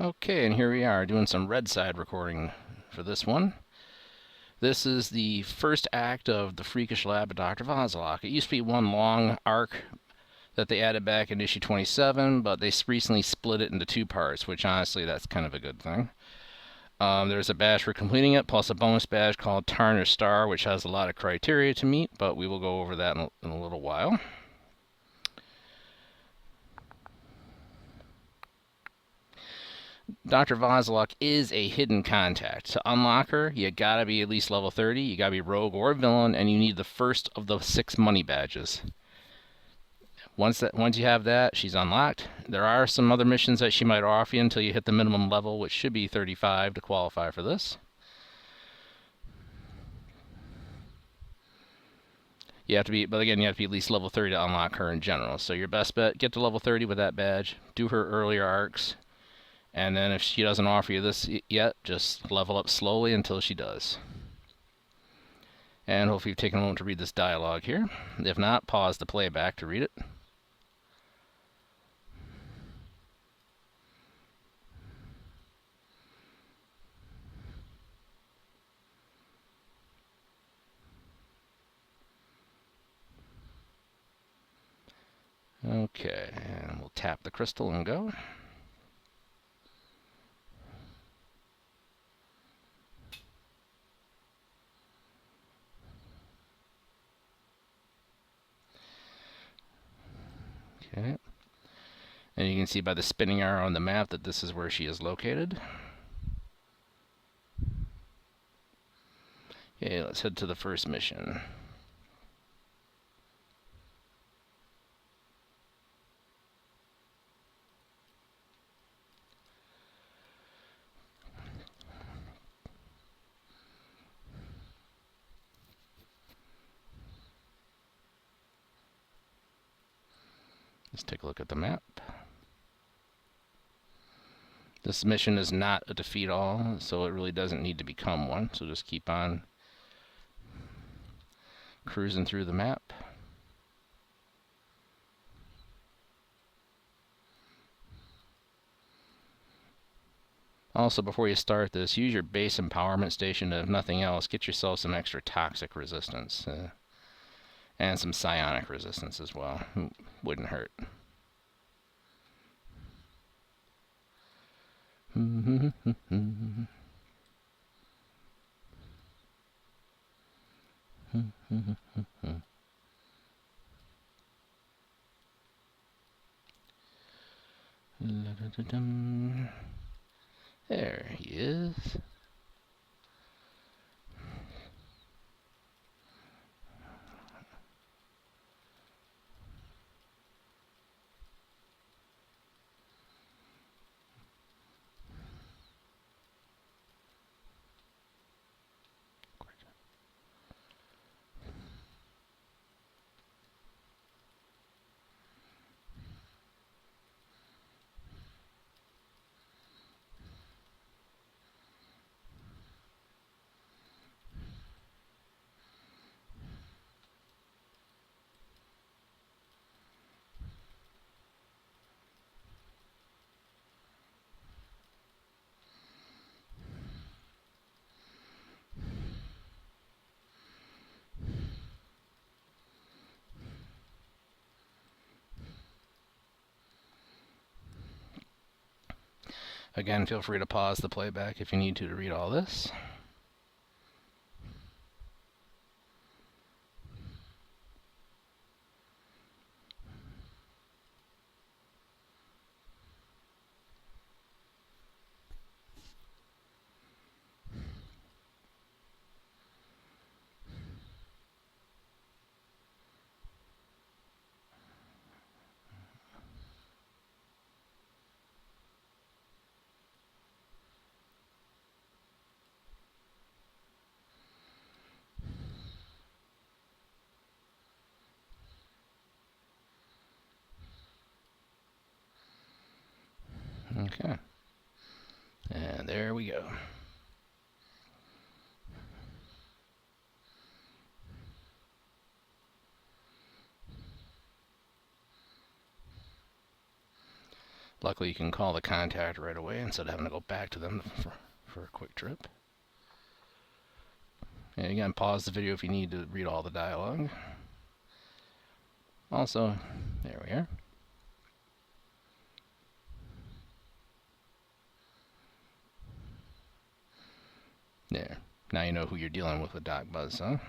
Okay, and here we are doing some red side recording for this one. This is the first act of the Freakish Lab of Dr. Vahzilok. It used to be one long arc that they added back in issue 27, but they recently split it into two parts, which honestly, that's kind of a good thing. There's a badge for completing it, plus a bonus badge called Tarnished Star, which has a lot of criteria to meet, but we will go over that in a little while. Dr. Vahzilok is a hidden contact. To unlock her, you gotta be at least level 30, you gotta be rogue or villain, and you need the first of the 6 money badges. Once you have that, she's unlocked. There are some other missions that she might offer you until you hit the minimum level, which should be 35 to qualify for this. You have to be, but again, you have to be at least level 30 to unlock her in general. So your best bet, get to level 30 with that badge, do her earlier arcs, and then if she doesn't offer you this yet, just level up slowly until she does. And hopefully you've taken a moment to read this dialogue here. If not, pause the playback to read it. Okay, and we'll tap the crystal and go. Okay. And you can see by the spinning arrow on the map that this is where she is located. Okay, let's head to the first mission. Let's take a look at the map. This mission is not a defeat all, so it really doesn't need to become one. So just keep on cruising through the map. Also, before you start this, use your base empowerment station to, if nothing else, get yourself some extra toxic resistance. And some psionic resistance as well. Wouldn't hurt. There he is. Again, feel free to pause the playback if you need to read all this. Okay. And there we go. Luckily, you can call the contact right away instead of having to go back to them for a quick trip. And again, pause the video if you need to read all the dialogue. Also, there we are. There. Now you know who you're dealing with Doc Buzzsaw.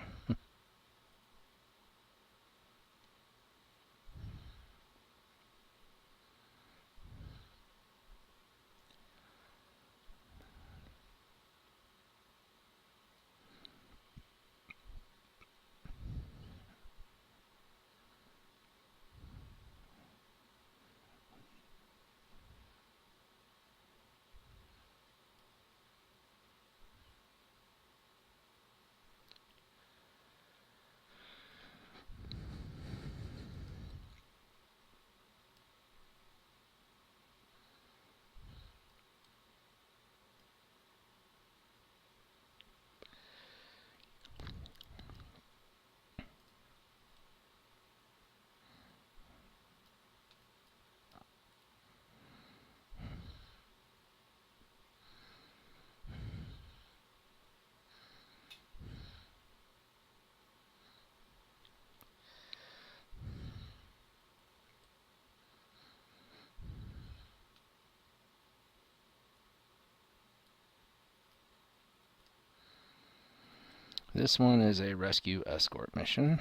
This one is a rescue escort mission.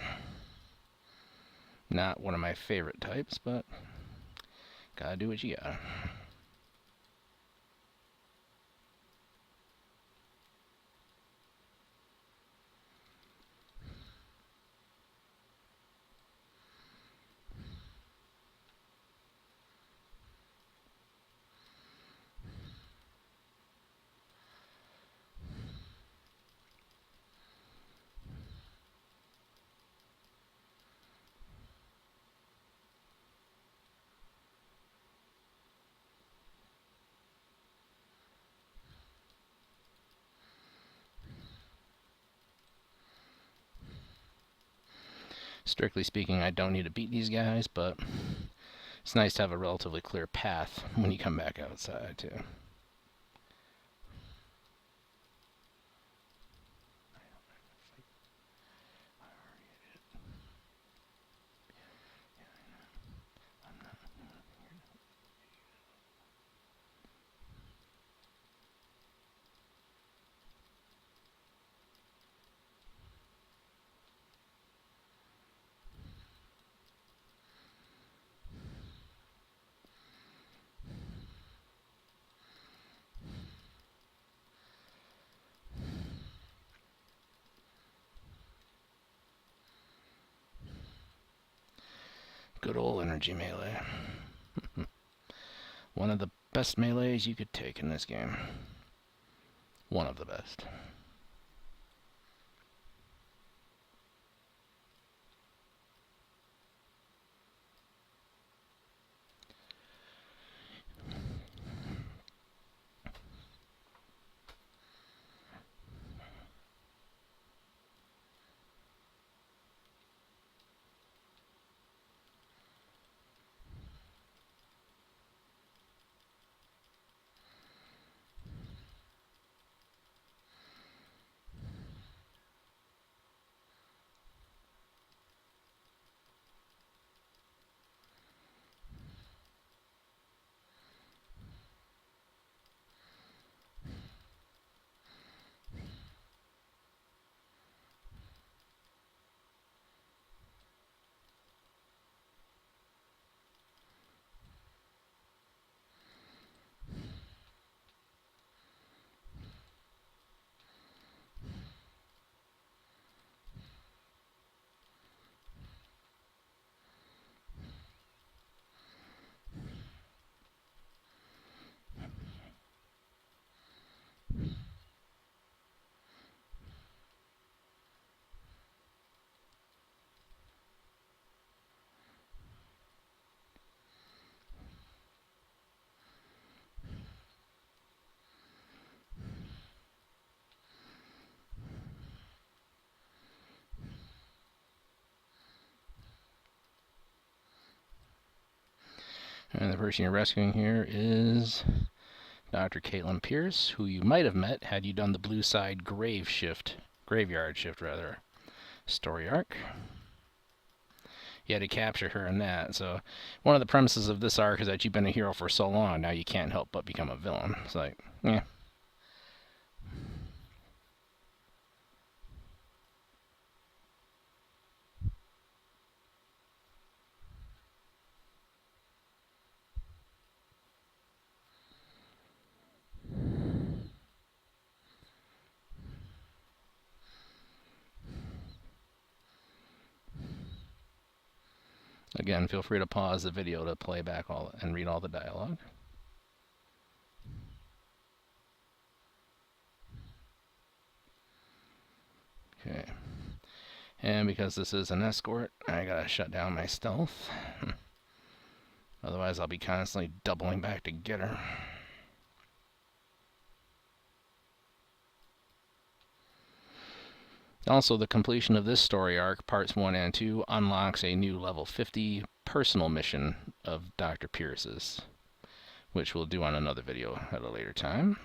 Not one of my favorite types, but gotta do what you gotta. Strictly speaking, I don't need to beat these guys, but it's nice to have a relatively clear path when you come back outside, too. Good old energy melee. One of the best melees you could take in this game. One of the best. And the person you're rescuing here is Dr. Caitlin Pierce, who you might have met had you done the Blue Side Graveyard Shift story arc. You had to capture her in that. So one of the premises of this arc is that you've been a hero for so long, now you can't help but become a villain. It's like, yeah. Again, feel free to pause the video to play back and read all the dialogue. Okay. And because this is an escort, I gotta shut down my stealth. Otherwise, I'll be constantly doubling back to get her. Also, the completion of this story arc, parts 1 and 2, unlocks a new level 50 personal mission of Dr. Pierce's, which we'll do on another video at a later time.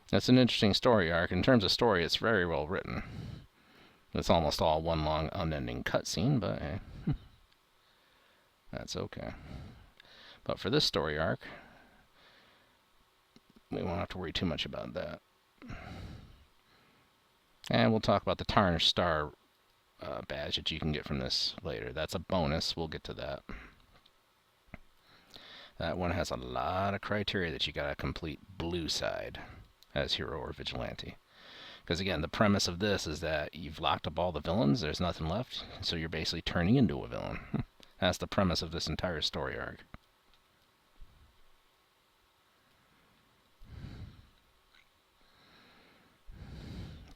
That's an interesting story arc. In terms of story, it's very well written. It's almost all one long unending cutscene, but that's okay. But for this story arc, we won't have to worry too much about that. And we'll talk about the Tarnished Star badge that you can get from this later. That's a bonus. We'll get to that. That one has a lot of criteria that you gotta complete Blue Side as hero or vigilante. Because again, the premise of this is that you've locked up all the villains, there's nothing left, so you're basically turning into a villain. That's the premise of this entire story arc.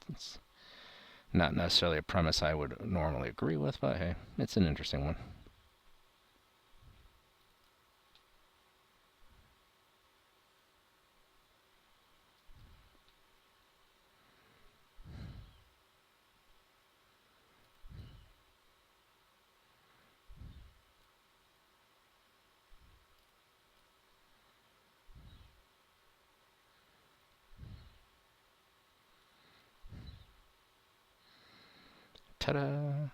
It's not necessarily a premise I would normally agree with, but hey, it's an interesting one. Ta-da!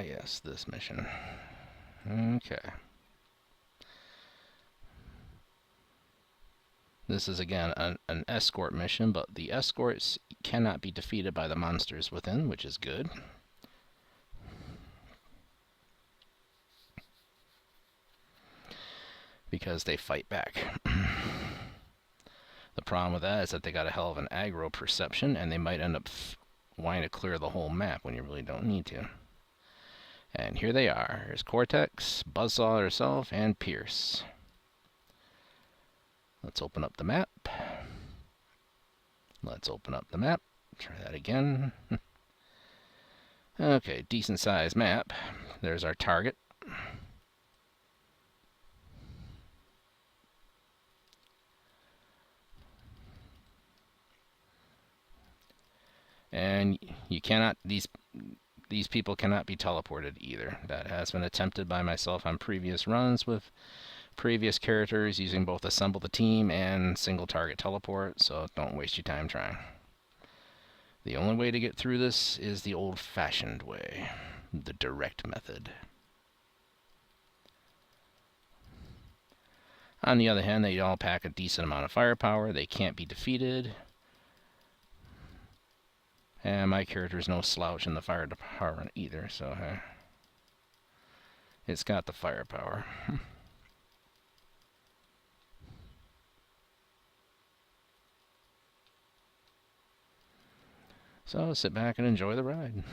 Yes, this mission. Okay. This is again an escort mission, but the escorts cannot be defeated by the monsters within, which is good. Because they fight back. The problem with that is that they got a hell of an aggro perception, and they might end up wanting to clear the whole map when you really don't need to. And here they are. Here's Cortex, Buzzsaw herself, and Pierce. Let's open up the map. Let's open up the map. Try that again. Okay, decent sized map. There's our target. And you cannot, these people cannot be teleported either. That has been attempted by myself on previous runs with previous characters using both Assemble the Team and Single Target Teleport, so don't waste your time trying. The only way to get through this is the old-fashioned way, the direct method. On the other hand, they all pack a decent amount of firepower. They can't be defeated. And my character's no slouch in the fire department either, so it's got the firepower. So sit back and enjoy the ride.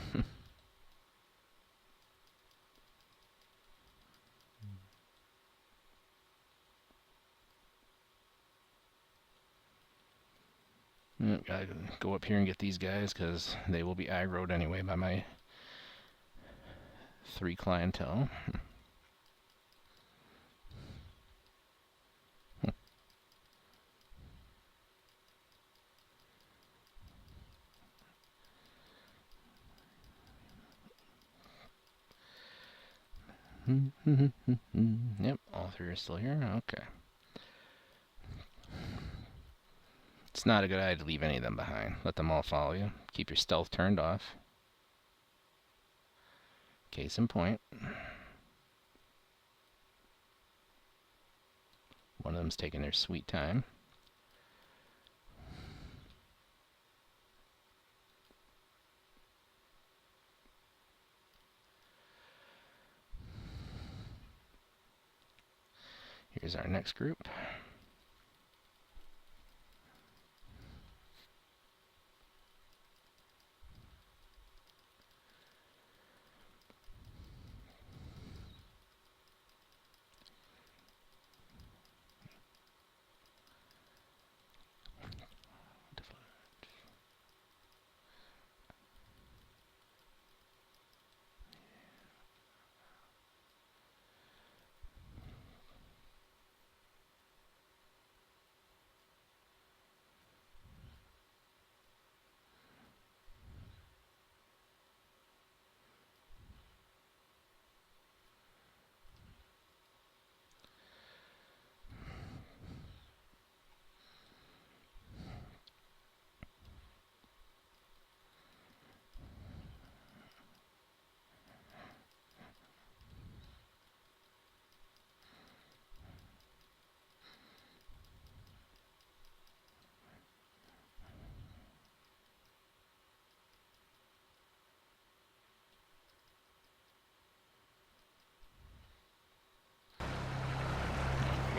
Gotta go up here and get these guys because they will be aggroed anyway by my 3 clientele. Yep, all 3 are still here. Okay. It's not a good idea to leave any of them behind. Let them all follow you. Keep your stealth turned off. Case in point. One of them's taking their sweet time. Here's our next group.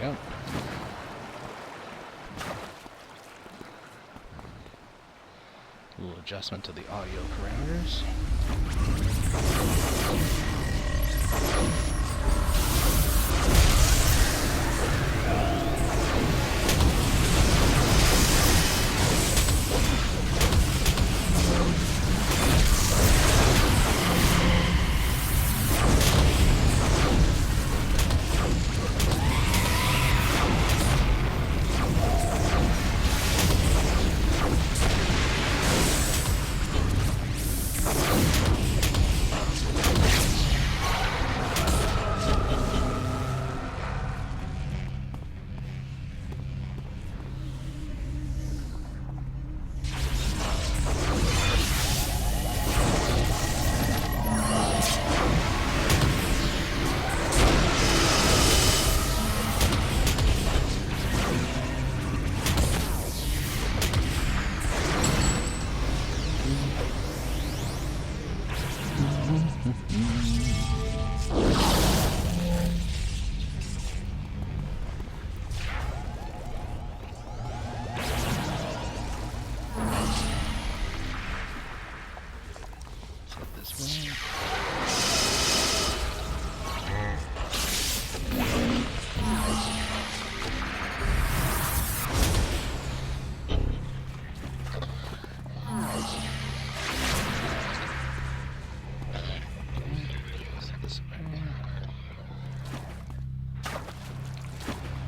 Yep. A little adjustment to the audio parameters.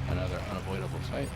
Another unavoidable fight.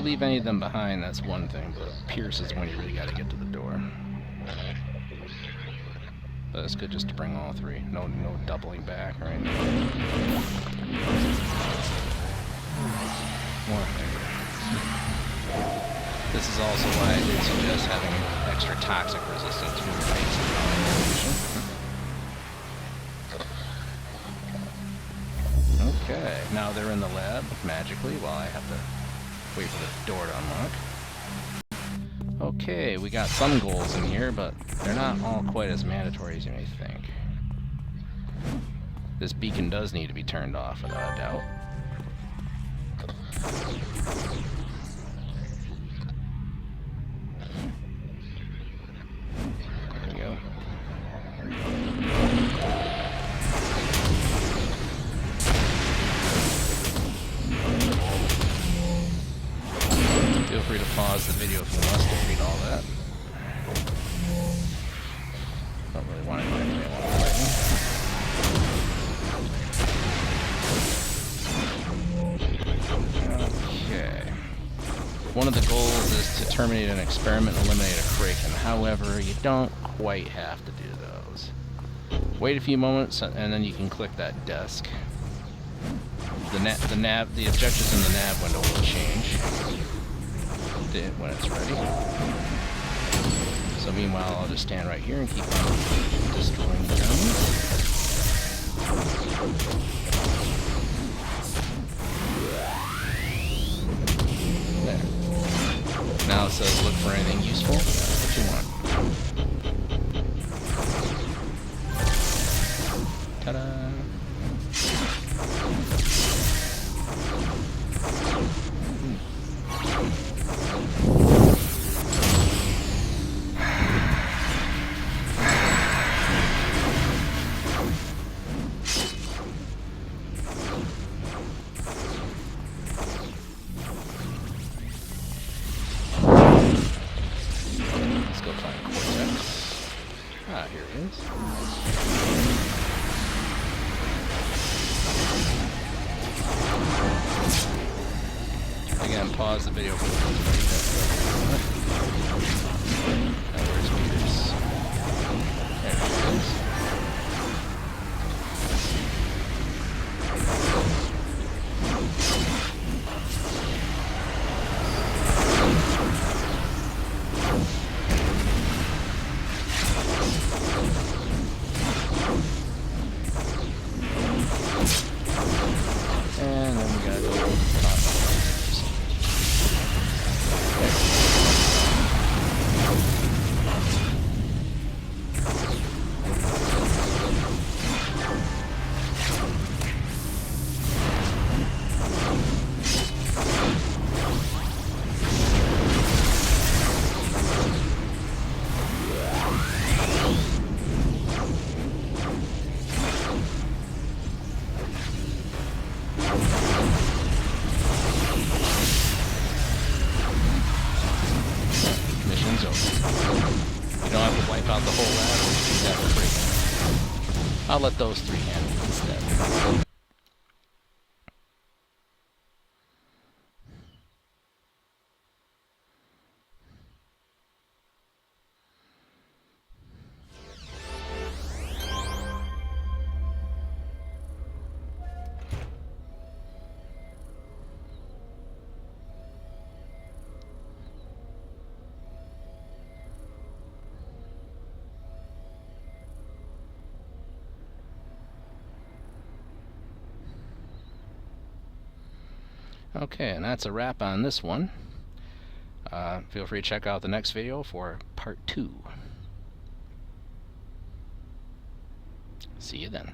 leave any of them behind, that's one thing, but pierce is when you really got to get to the door. But it's good just to bring all three. No doubling back or anything. This is also why I did suggest having extra toxic resistance for your base. Okay, now they're in the lab magically while I have to wait for the door to unlock. Okay, we got some goals in here, but they're not all quite as mandatory as you may think. This beacon does need to be turned off without a doubt. There we go. Feel free to pause the video if you want us to read all that. Don't really want to do anything I want to Okay. One of the goals is to terminate an experiment and eliminate a Kraken. However, you don't quite have to do those. Wait a few moments and then you can click that desk. The objectives in the nav window will change when it's ready. So meanwhile, I'll just stand right here and keep on destroying the enemies. There. Now it says look for anything useful. That's what you want. Ta-da! Here it is. Again, pause the video for the Now where's Peters? There she is. And then we gotta go top. Mission's over. You don't have to wipe out the whole lab or do that for free. I'll let those three handle it instead. Okay, and that's a wrap on this one. Feel free to check out the next video for part 2. See you then.